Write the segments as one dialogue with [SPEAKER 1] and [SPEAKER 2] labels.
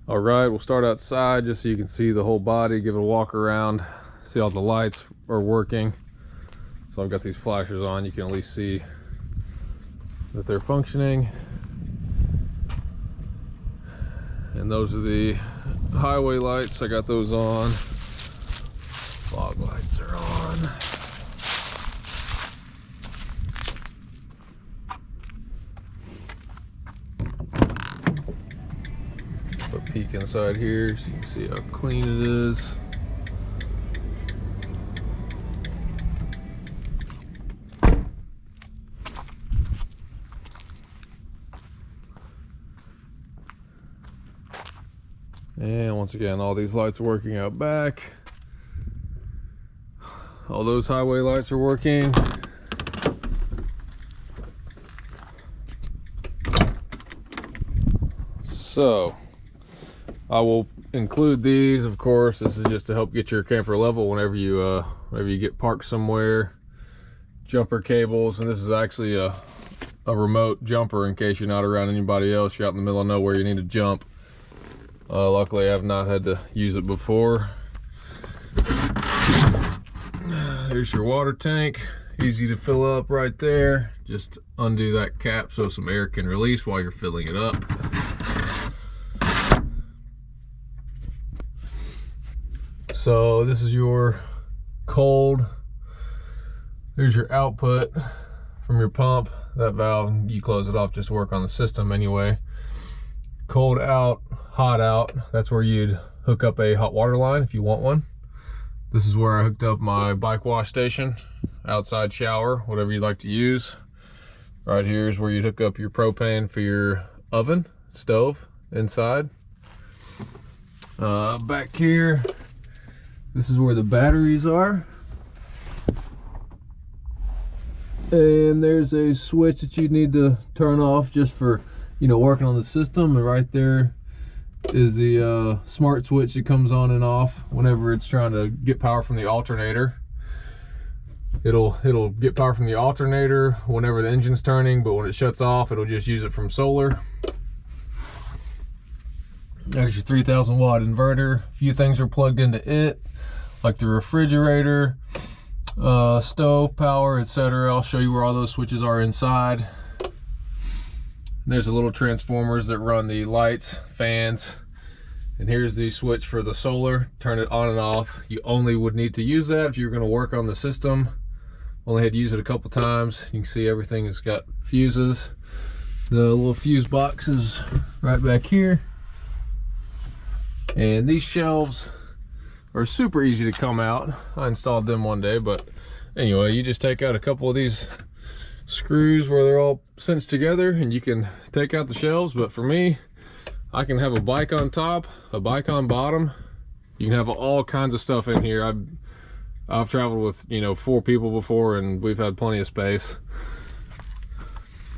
[SPEAKER 1] All right, we'll start outside just so you can see the whole body, give it a walk around, see all the lights are working. So I've got these flashers on, you can at least see that they're functioning. And those are the highway lights, I got those on. Fog lights are on. A peek inside here so you can see how clean it is. And once again, all these lights are working out back. All those highway lights are working. So I will include these, of course. This is just to help get your camper level whenever you get parked somewhere. Jumper cables, and this is actually a remote jumper in case you're not around anybody else. You're out in the middle of nowhere, you need to jump. Luckily, I have not had to use it before. Here's your water tank, easy to fill up right there. Just undo that cap so some air can release while you're filling it up. So this is your cold. There's your output from your pump. That valve, you close it off just to work on the system anyway. Cold out, hot out. That's where you'd hook up a hot water line if you want one. This is where I hooked up my bike wash station, outside shower, whatever you'd like to use. Right here is where you'd hook up your propane for your oven, stove inside. Back here, this is where the batteries are. And there's a switch that you need to turn off just for, you know, working on the system. And right there is the smart switch that comes on and off whenever it's trying to get power from the alternator. It'll get power from the alternator whenever the engine's turning, but when it shuts off, it'll just use it from solar. There's your 3,000 watt inverter. A few things are plugged into it, like the refrigerator, stove power, etc. I'll show you where all those switches are inside. There's the little transformers that run the lights, fans, and here's the switch for the solar. Turn it on and off. You only would need to use that if you're going to work on the system. Only had to use it a couple times. You can see everything has got fuses. The little fuse box is right back here. And these shelves are super easy to come out. I installed them one day, but anyway, you just take out a couple of these screws where they're all cinched together and you can take out the shelves. But for me, I can have a bike on top, a bike on bottom. You can have all kinds of stuff in here. I've traveled with, you know, 4 people before and we've had plenty of space.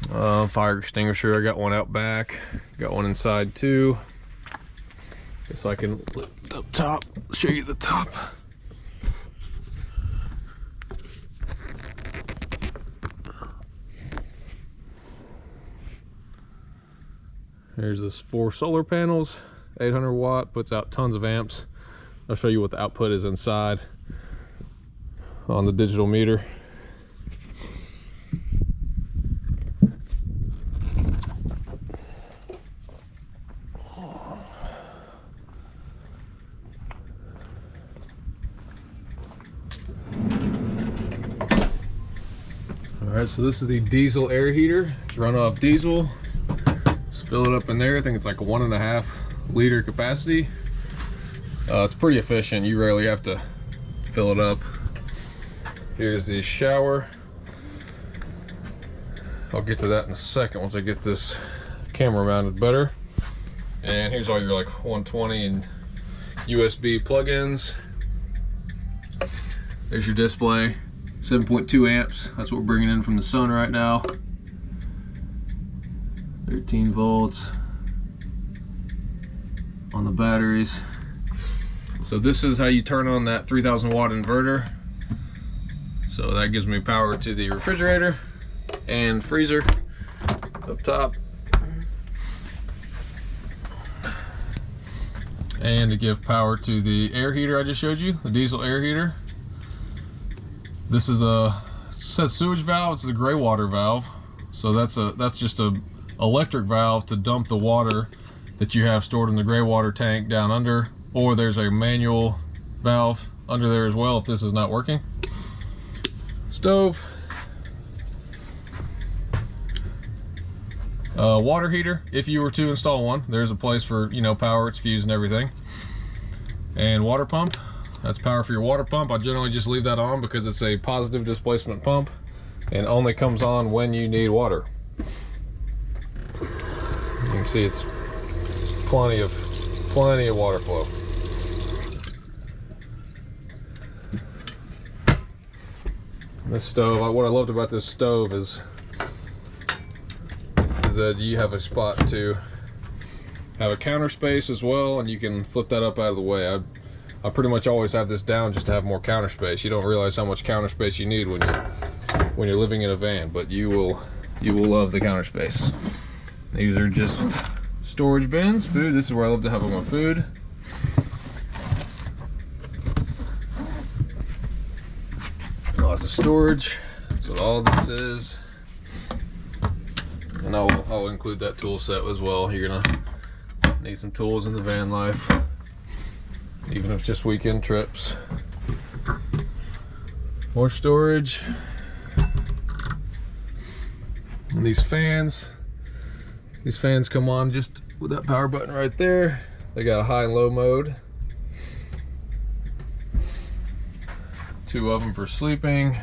[SPEAKER 1] Fire extinguisher, I got one out back, got one inside too. Guess I can lift up top, show you the top. There's this 4 solar panels, 800 watt, puts out tons of amps. I'll show you what the output is inside on the digital meter. Alright, so this is the diesel air heater. It's run off diesel. Just fill it up in there. I think it's like a 1.5 liter capacity. It's pretty efficient. You rarely have to fill it up. Here's the shower. I'll get to that in a second once I get this camera mounted better. And here's all your like 120 and USB plugins. There's your display, 7.2 amps. That's what we're bringing in from the sun right now. 13 volts on the batteries. So this is how you turn on that 3,000 watt inverter. So that gives me power to the refrigerator and freezer up top. and to give power to the air heater I just showed you, the diesel air heater. This is it says sewage valve. It's the gray water valve. So that's just a electric valve to dump the water that you have stored in the gray water tank down under, or there's a manual valve under there as well if this is not working. Stove. Water heater, if you were to install one. There's a place for, you know, power, its fuse and everything. And water pump. That's power for your water pump. I generally just leave that on because it's a positive displacement pump and only comes on when you need water. You can see it's plenty of water flow. This stove, what I loved about this stove is that you have a spot to have a counter space as well, and you can flip that up out of the way. I pretty much always have this down just to have more counter space. You don't realize how much counter space you need when you're living in a van, but you will love the counter space. These are just storage bins. Food, this is where I love to have all my food. Lots of storage. That's what all this is. And I'll include that tool set as well. You're gonna need some tools in the van life, even if just weekend trips. More storage. And these fans come on just with that power button right there. They got a high and low mode. 2 of them for sleeping.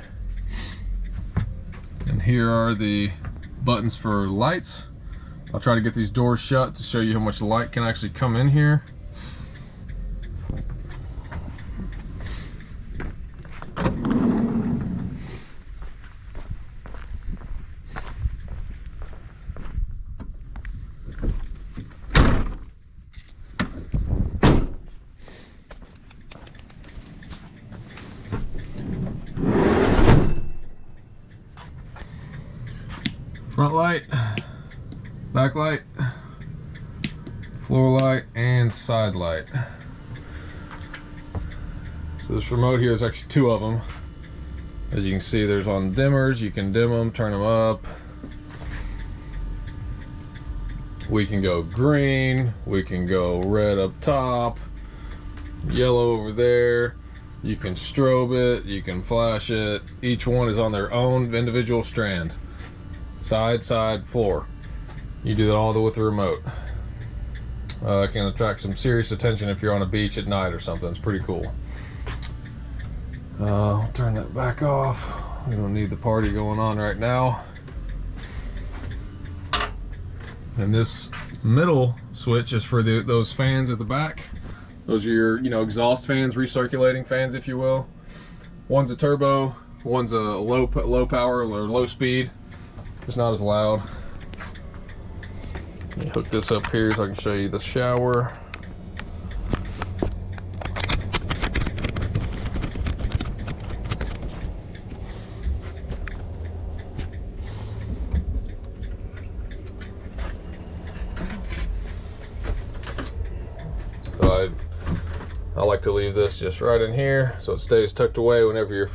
[SPEAKER 1] And here are the buttons for lights. I'll try to get these doors shut to show you how much light can actually come in here. Front light, back light, floor light, and side light. So this remote here is actually 2 of them. As you can see, there's on dimmers. You can dim them, turn them up. We can go green, we can go red up top, yellow over there. You can strobe it, you can flash it. Each one is on their own individual strand. Side, floor. You do that all with the remote. It can attract some serious attention if you're on a beach at night or something. It's pretty cool. I'll turn that back off. We don't need the party going on right now. And this middle switch is for those fans at the back. Those are your, you know, exhaust fans, recirculating fans, if you will. One's a turbo, one's a low power or low speed. It's not as loud. Let me hook this up here so I can show you the shower. So I like to leave this just right in here so it stays tucked away whenever you're